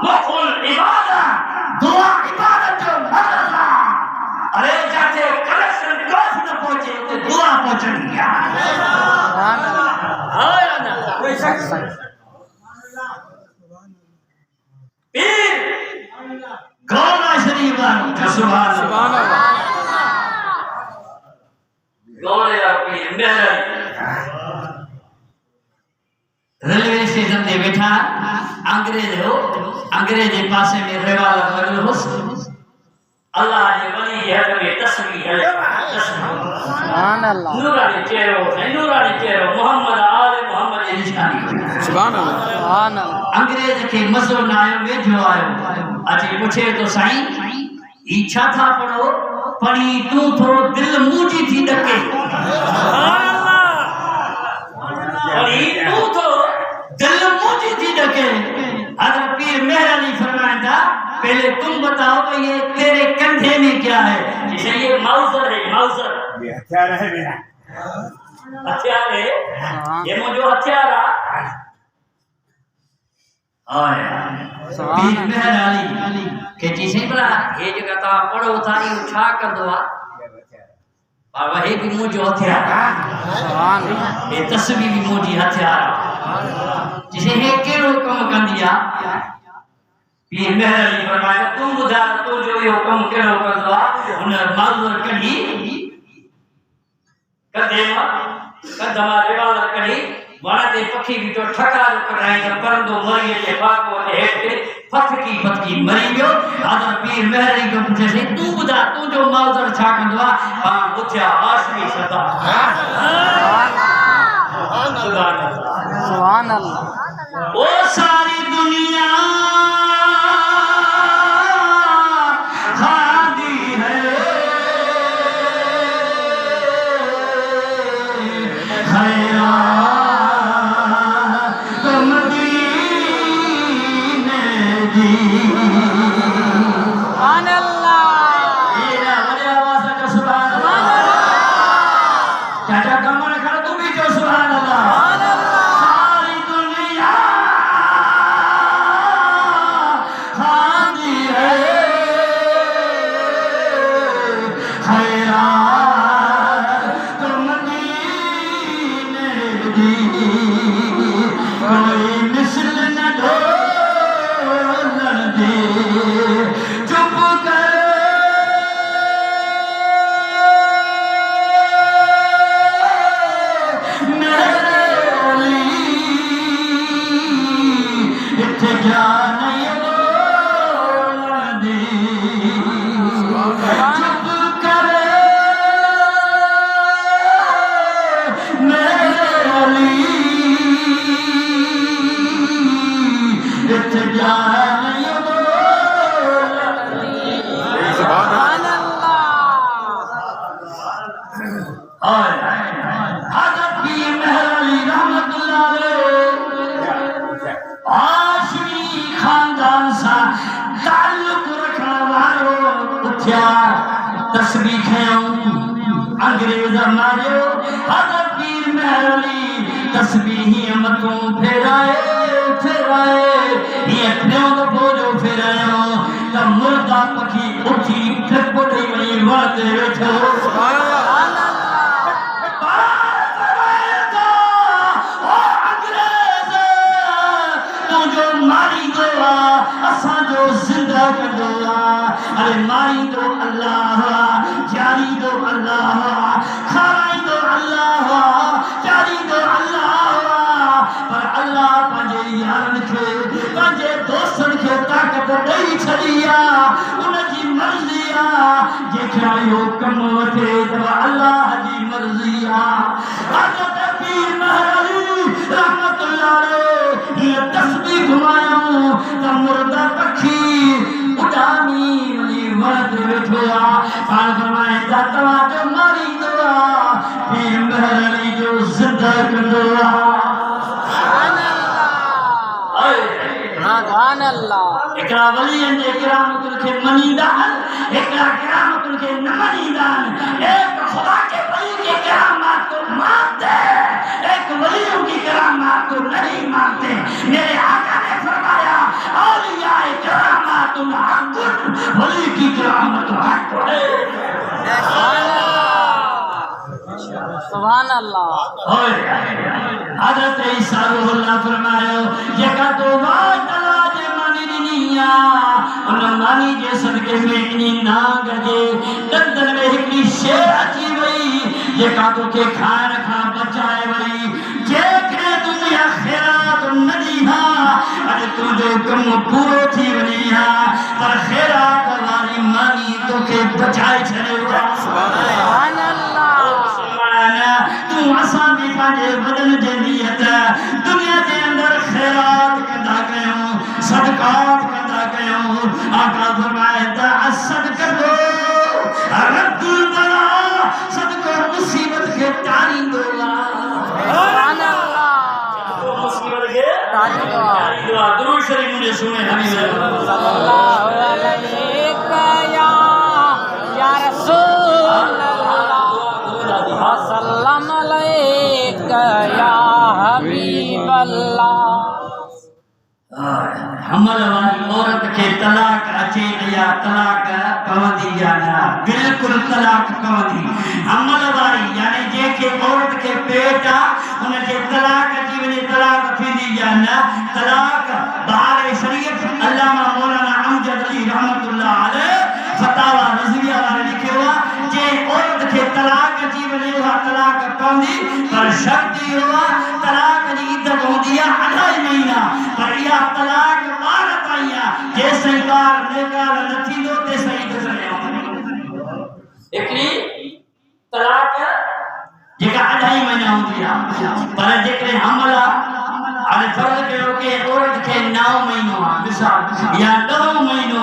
मुखुल इबादत दुआ इबादत जो मदद अरे जाते कलेक्शन कौन न पहुंचे तो दुआ पहुंचनी है कोई शख्स पीर गौला शरीफ सुभान अल्लाह गौले पीर मेरे रेलवे स्टेशन पे बैठा अंग्रेज हो अंग्रेज के पासे में रेवा लगल हो अल्लाह ने वली की हद में तस्वीर है सुभान अल्लाह नूरानी चेहरो मोहम्मद आले मोहम्मद निशानी सुभान अल्लाह अंग्रेज के मजो ना आयो वेझो आयो अजी पूछे तो साईं ई छा था पढ़ो पढ़ी तू थोड़ो दिल मूजी थी डके सुभान अल्लाह पढ़ी तू तो दिल मूजी थी डके हजरत पीर मेहर अली फरमाया पहले तुम बताओ तो ये तेरे कंधे में क्या है जिसे ये माउजर है माउजर ये हथियार है मेरा हथियार है ये मुझे हथियार आया पीर मेहर अली के जिसे बला ये जगह ता पढ़ो था ये छा कंदो आ पर वही भी मुझे हथियार सुभान ये तस्वीर भी मुझे हथियार जिसे हे केड़ो कम कंदिया पीर मेहर अली फरमाया तुम बुधा तो जो यो कम केड़ो कंदो आ उन माउजर कढी कदेमा कदमा रेवाल कढी वणते पखी भी तो ठका जो कराई त परंदो मरी के फाको के हेठ के फटकी मरी गयो आदर पीर मेहर अली को पूछे से तू बुधा तू जो माउजर छा कंदो आ हां उठया आशमी सदा सुभान अल्लाह ओ सारी दुनिया तस्बीह खयो अंग्रेज मारियो हजरत पीर मेहर अली तस्बीह मतो फेराए ये खयो तो बोझो फेरायो त मुर्दा पखी उठी ठपो दई वई वाते वेठो सुभान अल्लाह मारी दो असा जो जिंदा कर दो अरे मारी दो अल्लाह जारी दो अल्लाह खाई दो अल्लाह जारी दो अल्लाह पर अल्लाह पंजे यारन के पंजे दोस्तन के ताकत दई छदिया उन जी मर्जी आ जेखा यो कम वठे त अल्लाह जी मर्जी आ हजरत पीर मेहर अली रहमतुल्लाह अलैह ये तस्बीह घुमायो त मुर्दा पखी उडामी वली वरद वेठोया पाण फरमाए त तवा जो मारी दुआ पीर मेहर अली जो जिंदा कंदो सुभान अल्लाह एकरा वलियन जे किरामतुल के मनीदा एकरा किरामतुल के न मनीदा एक खुदा के वली के किरामत को मानते एक वलियों की किरामत को नहीं मानते मेरे आका ने फरमाया औलिया करामतुल हक वली की करामत हक है। सुभान अल्लाह। हजरत ईसा रूहुल्लाह फरमायो जेका तो बात अल्लाह जे मानी दुनिया उन मानी जे सदके में इनी ना गजे दंदन में हिकड़ी शे अची वई जेका तो के खान खा बचाए वई जे करे दुनिया खैरात नदीहा अज तू जो कम पूरो थी वनिया पर खैरात वाली मानी तो के बचाए छने सुभान अल्लाह। तू असा भी पांजे बदन जे नियत दुनिया के अंदर खैरात कंदा कयो सदकात कंदा कयो आका फरमाए ता सदका दो रद्दुल बला सदको मुसीबत के टारी दो सुभान अल्लाह। मुसीबत के टारी दो दुरूद शरीफ मुझे सुने हबीब सल्लल्लाहु अलैहि या रसूल सल्लम अलैका या हबीब अल्लाह। हमल वाली औरत के तलाक अचे या तलाक पवंदी या ना बिल्कुल तलाक पवंदी हमल वाली यानी जेके औरत के पेट उन के तलाक अची वने तलाक थींदी या ना तलाक बाहर शरीयत अल्लामा मौलाना अमजद अली रहमतुल्लाह अलैह फतावा रज़विया वाले लिखे हुआ जे औरत के तलाक अची वने उहा तलाक पवंदी पर शर्त ई हुआ तलाक जी इद्दत होंदी है 2.5 महीना पर या तलाक बार पाइया जे सही बार नेकार न थींदो ते सही दसने एकली तलाक जेका 2.5 महीना होंदी है पर जेकरे हमला अने फर्ज कयो के औरत के 9 महीनो मिसाल या 9 महीनो